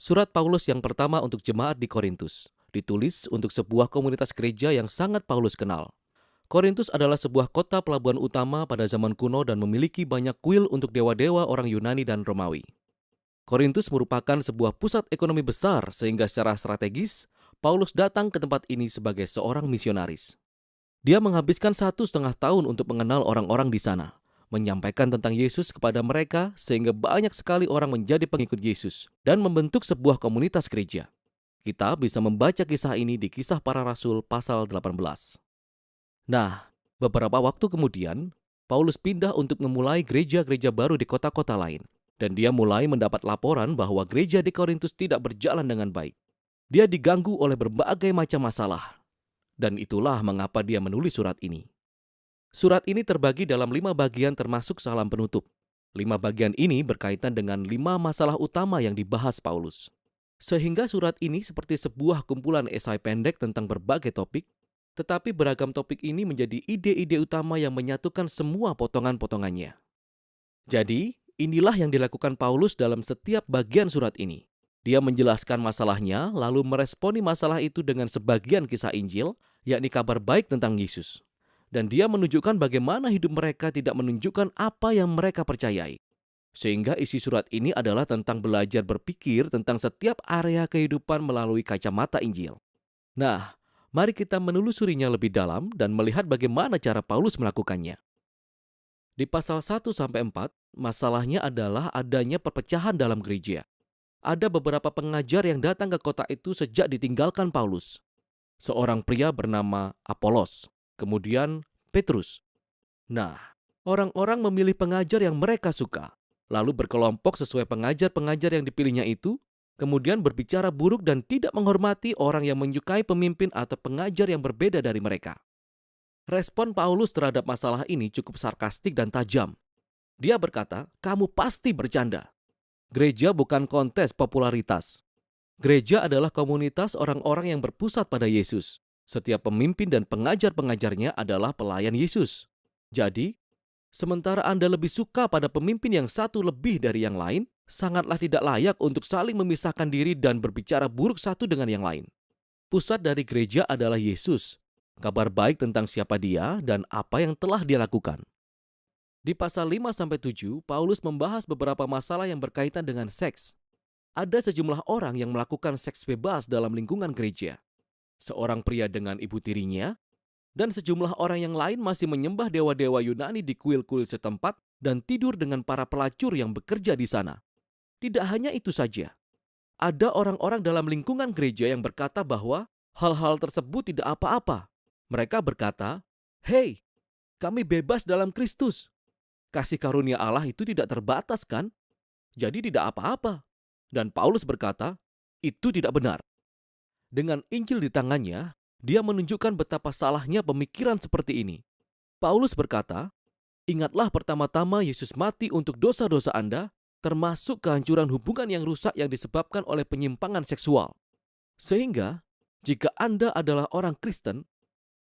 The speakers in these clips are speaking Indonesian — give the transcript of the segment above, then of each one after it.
Surat Paulus yang pertama untuk jemaat di Korintus, ditulis untuk sebuah komunitas gereja yang sangat Paulus kenal. Korintus adalah sebuah kota pelabuhan utama pada zaman kuno dan memiliki banyak kuil untuk dewa-dewa orang Yunani dan Romawi. Korintus merupakan sebuah pusat ekonomi besar sehingga secara strategis, Paulus datang ke tempat ini sebagai seorang misionaris. Dia menghabiskan 1,5 tahun untuk mengenal orang-orang di sana, menyampaikan tentang Yesus kepada mereka sehingga banyak sekali orang menjadi pengikut Yesus dan membentuk sebuah komunitas gereja. Kita bisa membaca kisah ini di Kisah Para Rasul pasal 18. Nah, beberapa waktu kemudian, Paulus pindah untuk memulai gereja-gereja baru di kota-kota lain. Dan dia mulai mendapat laporan bahwa gereja di Korintus tidak berjalan dengan baik. Dia diganggu oleh berbagai macam masalah. Dan itulah mengapa dia menulis surat ini. Surat ini terbagi dalam 5 bagian termasuk salam penutup. 5 bagian ini berkaitan dengan 5 masalah utama yang dibahas Paulus. Sehingga surat ini seperti sebuah kumpulan esai pendek tentang berbagai topik, tetapi beragam topik ini menjadi ide-ide utama yang menyatukan semua potongan-potongannya. Jadi, inilah yang dilakukan Paulus dalam setiap bagian surat ini. Dia menjelaskan masalahnya, lalu meresponi masalah itu dengan sebagian kisah Injil, yakni kabar baik tentang Yesus. Dan dia menunjukkan bagaimana hidup mereka tidak menunjukkan apa yang mereka percayai. Sehingga isi surat ini adalah tentang belajar berpikir tentang setiap area kehidupan melalui kacamata Injil. Nah, mari kita menelusurinya lebih dalam dan melihat bagaimana cara Paulus melakukannya. Di pasal 1-4, masalahnya adalah adanya perpecahan dalam gereja. Ada beberapa pengajar yang datang ke kota itu sejak ditinggalkan Paulus. Seorang pria bernama Apolos, kemudian Petrus. Nah, orang-orang memilih pengajar yang mereka suka, lalu berkelompok sesuai pengajar-pengajar yang dipilihnya itu, kemudian berbicara buruk dan tidak menghormati orang yang menyukai pemimpin atau pengajar yang berbeda dari mereka. Respon Paulus terhadap masalah ini cukup sarkastik dan tajam. Dia berkata, "Kamu pasti bercanda. Gereja bukan kontes popularitas. Gereja adalah komunitas orang-orang yang berpusat pada Yesus. Setiap pemimpin dan pengajar-pengajarnya adalah pelayan Yesus. Jadi, sementara Anda lebih suka pada pemimpin yang satu lebih dari yang lain, sangatlah tidak layak untuk saling memisahkan diri dan berbicara buruk satu dengan yang lain. Pusat dari gereja adalah Yesus. Kabar baik tentang siapa dia dan apa yang telah dia lakukan." Di pasal 5-7, Paulus membahas beberapa masalah yang berkaitan dengan seks. Ada sejumlah orang yang melakukan seks bebas dalam lingkungan gereja. Seorang pria dengan ibu tirinya, dan sejumlah orang yang lain masih menyembah dewa-dewa Yunani di kuil-kuil setempat dan tidur dengan para pelacur yang bekerja di sana. Tidak hanya itu saja. Ada orang-orang dalam lingkungan gereja yang berkata bahwa hal-hal tersebut tidak apa-apa. Mereka berkata, "Hei, kami bebas dalam Kristus. Kasih karunia Allah itu tidak terbatas kan? Jadi tidak apa-apa." Dan Paulus berkata, itu tidak benar. Dengan Injil di tangannya, dia menunjukkan betapa salahnya pemikiran seperti ini. Paulus berkata, "Ingatlah pertama-tama Yesus mati untuk dosa-dosa Anda, termasuk kehancuran hubungan yang rusak yang disebabkan oleh penyimpangan seksual. Sehingga, jika Anda adalah orang Kristen,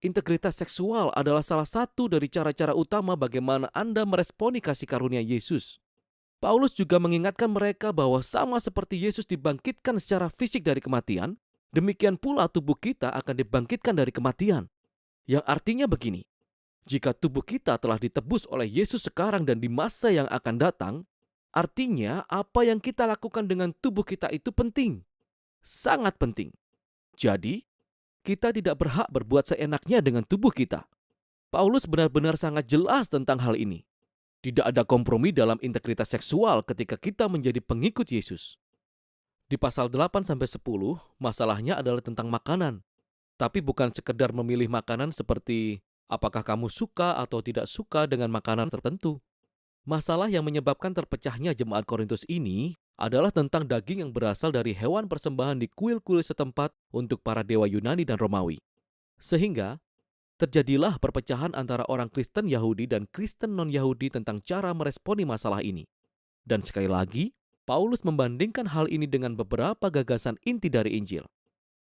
integritas seksual adalah salah satu dari cara-cara utama bagaimana Anda meresponi kasih karunia Yesus." Paulus juga mengingatkan mereka bahwa sama seperti Yesus dibangkitkan secara fisik dari kematian, demikian pula tubuh kita akan dibangkitkan dari kematian. Yang artinya begini, jika tubuh kita telah ditebus oleh Yesus sekarang dan di masa yang akan datang, artinya apa yang kita lakukan dengan tubuh kita itu penting. Sangat penting. Jadi, kita tidak berhak berbuat seenaknya dengan tubuh kita. Paulus benar-benar sangat jelas tentang hal ini. Tidak ada kompromi dalam integritas seksual ketika kita menjadi pengikut Yesus. Di pasal 8-10, masalahnya adalah tentang makanan. Tapi bukan sekedar memilih makanan seperti apakah kamu suka atau tidak suka dengan makanan tertentu. Masalah yang menyebabkan terpecahnya jemaat Korintus ini adalah tentang daging yang berasal dari hewan persembahan di kuil-kuil setempat untuk para dewa Yunani dan Romawi. Sehingga, terjadilah perpecahan antara orang Kristen Yahudi dan Kristen non-Yahudi tentang cara meresponi masalah ini. Dan sekali lagi, Paulus membandingkan hal ini dengan beberapa gagasan inti dari Injil.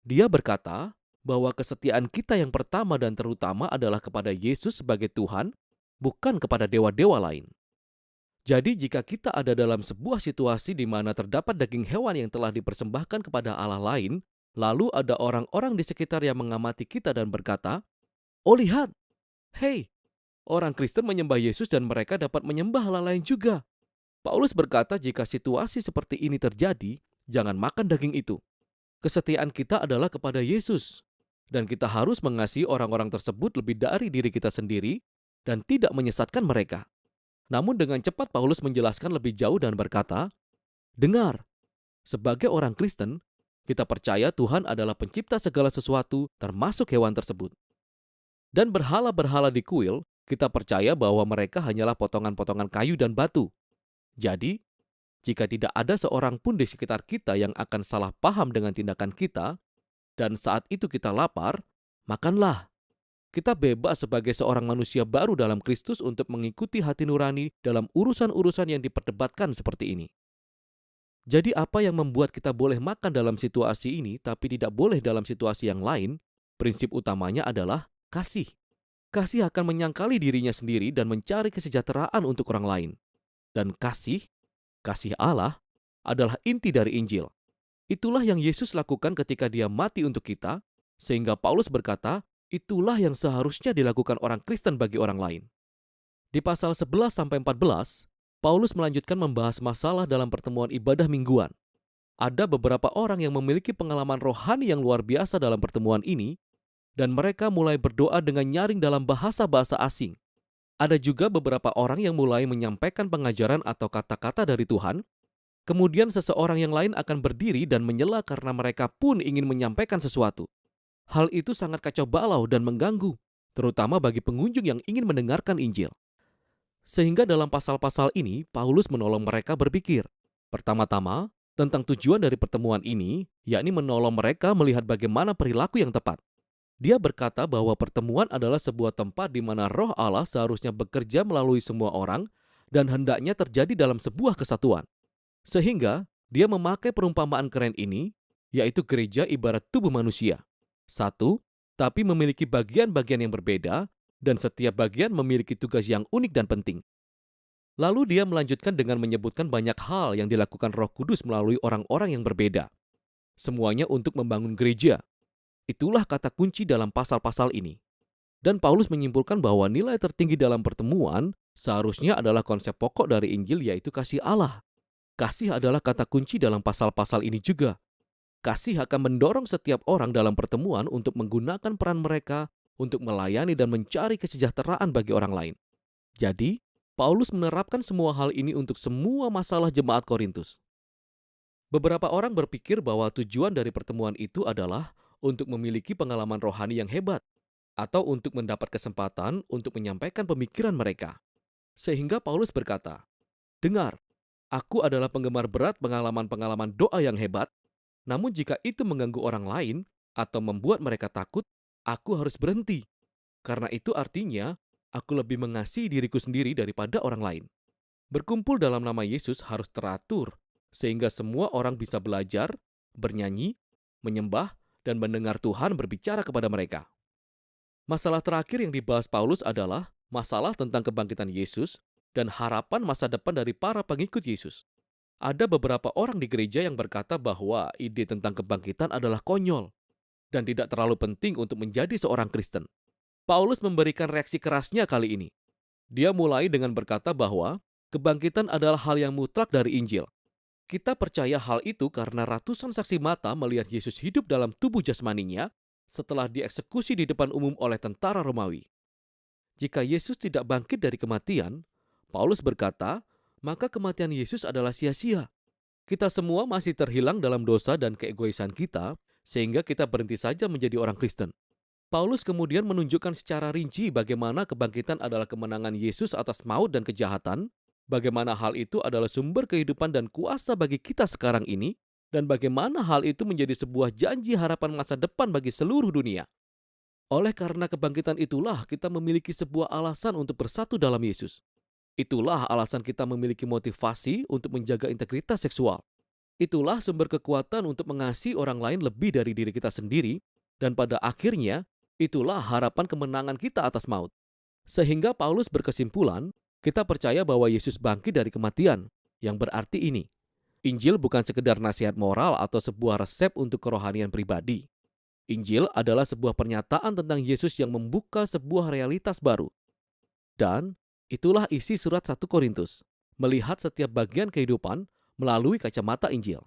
Dia berkata bahwa kesetiaan kita yang pertama dan terutama adalah kepada Yesus sebagai Tuhan, bukan kepada dewa-dewa lain. Jadi jika kita ada dalam sebuah situasi di mana terdapat daging hewan yang telah dipersembahkan kepada Allah lain, lalu ada orang-orang di sekitar yang mengamati kita dan berkata, "Oh lihat, hei, orang Kristen menyembah Yesus dan mereka dapat menyembah Allah lain juga." Paulus berkata jika situasi seperti ini terjadi, jangan makan daging itu. Kesetiaan kita adalah kepada Yesus, dan kita harus mengasihi orang-orang tersebut lebih dari diri kita sendiri dan tidak menyesatkan mereka. Namun dengan cepat Paulus menjelaskan lebih jauh dan berkata, "Dengar, sebagai orang Kristen, kita percaya Tuhan adalah pencipta segala sesuatu termasuk hewan tersebut. Dan berhala-berhala di kuil, kita percaya bahwa mereka hanyalah potongan-potongan kayu dan batu. Jadi, jika tidak ada seorang pun di sekitar kita yang akan salah paham dengan tindakan kita, dan saat itu kita lapar, makanlah. Kita bebas sebagai seorang manusia baru dalam Kristus untuk mengikuti hati nurani dalam urusan-urusan yang diperdebatkan seperti ini." Jadi apa yang membuat kita boleh makan dalam situasi ini tapi tidak boleh dalam situasi yang lain? Prinsip utamanya adalah kasih. Kasih akan menyangkali dirinya sendiri dan mencari kesejahteraan untuk orang lain. Dan kasih Allah, adalah inti dari Injil. Itulah yang Yesus lakukan ketika Dia mati untuk kita, sehingga Paulus berkata, itulah yang seharusnya dilakukan orang Kristen bagi orang lain. Di pasal 11-14, Paulus melanjutkan membahas masalah dalam pertemuan ibadah mingguan. Ada beberapa orang yang memiliki pengalaman rohani yang luar biasa dalam pertemuan ini, dan mereka mulai berdoa dengan nyaring dalam bahasa-bahasa asing. Ada juga beberapa orang yang mulai menyampaikan pengajaran atau kata-kata dari Tuhan. Kemudian seseorang yang lain akan berdiri dan menyela karena mereka pun ingin menyampaikan sesuatu. Hal itu sangat kacau balau dan mengganggu, terutama bagi pengunjung yang ingin mendengarkan Injil. Sehingga dalam pasal-pasal ini, Paulus menolong mereka berpikir. Pertama-tama, tentang tujuan dari pertemuan ini, yakni menolong mereka melihat bagaimana perilaku yang tepat. Dia berkata bahwa pertemuan adalah sebuah tempat di mana Roh Allah seharusnya bekerja melalui semua orang dan hendaknya terjadi dalam sebuah kesatuan. Sehingga dia memakai perumpamaan keren ini, yaitu gereja ibarat tubuh manusia. Satu, tapi memiliki bagian-bagian yang berbeda, dan setiap bagian memiliki tugas yang unik dan penting. Lalu dia melanjutkan dengan menyebutkan banyak hal yang dilakukan Roh Kudus melalui orang-orang yang berbeda. Semuanya untuk membangun gereja. Itulah kata kunci dalam pasal-pasal ini. Dan Paulus menyimpulkan bahwa nilai tertinggi dalam pertemuan seharusnya adalah konsep pokok dari Injil, yaitu kasih Allah. Kasih adalah kata kunci dalam pasal-pasal ini juga. Kasih akan mendorong setiap orang dalam pertemuan untuk menggunakan peran mereka untuk melayani dan mencari kesejahteraan bagi orang lain. Jadi, Paulus menerapkan semua hal ini untuk semua masalah jemaat Korintus. Beberapa orang berpikir bahwa tujuan dari pertemuan itu adalah untuk memiliki pengalaman rohani yang hebat, atau untuk mendapat kesempatan untuk menyampaikan pemikiran mereka. Sehingga Paulus berkata, "Dengar, aku adalah penggemar berat pengalaman-pengalaman doa yang hebat, namun jika itu mengganggu orang lain atau membuat mereka takut, aku harus berhenti. Karena itu artinya, aku lebih mengasihi diriku sendiri daripada orang lain." Berkumpul dalam nama Yesus harus teratur, sehingga semua orang bisa belajar, bernyanyi, menyembah, dan mendengar Tuhan berbicara kepada mereka. Masalah terakhir yang dibahas Paulus adalah masalah tentang kebangkitan Yesus dan harapan masa depan dari para pengikut Yesus. Ada beberapa orang di gereja yang berkata bahwa ide tentang kebangkitan adalah konyol dan tidak terlalu penting untuk menjadi seorang Kristen. Paulus memberikan reaksi kerasnya kali ini. Dia mulai dengan berkata bahwa kebangkitan adalah hal yang mutlak dari Injil. Kita percaya hal itu karena ratusan saksi mata melihat Yesus hidup dalam tubuh jasmaninya setelah dieksekusi di depan umum oleh tentara Romawi. Jika Yesus tidak bangkit dari kematian, Paulus berkata, maka kematian Yesus adalah sia-sia. Kita semua masih terhilang dalam dosa dan keegoisan kita, sehingga kita berhenti saja menjadi orang Kristen. Paulus kemudian menunjukkan secara rinci bagaimana kebangkitan adalah kemenangan Yesus atas maut dan kejahatan, bagaimana hal itu adalah sumber kehidupan dan kuasa bagi kita sekarang ini, dan bagaimana hal itu menjadi sebuah janji harapan masa depan bagi seluruh dunia. Oleh karena kebangkitan itulah kita memiliki sebuah alasan untuk bersatu dalam Yesus. Itulah alasan kita memiliki motivasi untuk menjaga integritas seksual. Itulah sumber kekuatan untuk mengasihi orang lain lebih dari diri kita sendiri, dan pada akhirnya, itulah harapan kemenangan kita atas maut. Sehingga Paulus berkesimpulan, Kita percaya bahwa Yesus bangkit dari kematian, yang berarti ini. Injil bukan sekedar nasihat moral atau sebuah resep untuk kerohanian pribadi. Injil adalah sebuah pernyataan tentang Yesus yang membuka sebuah realitas baru. Dan itulah isi surat 1 Korintus, melihat setiap bagian kehidupan melalui kacamata Injil.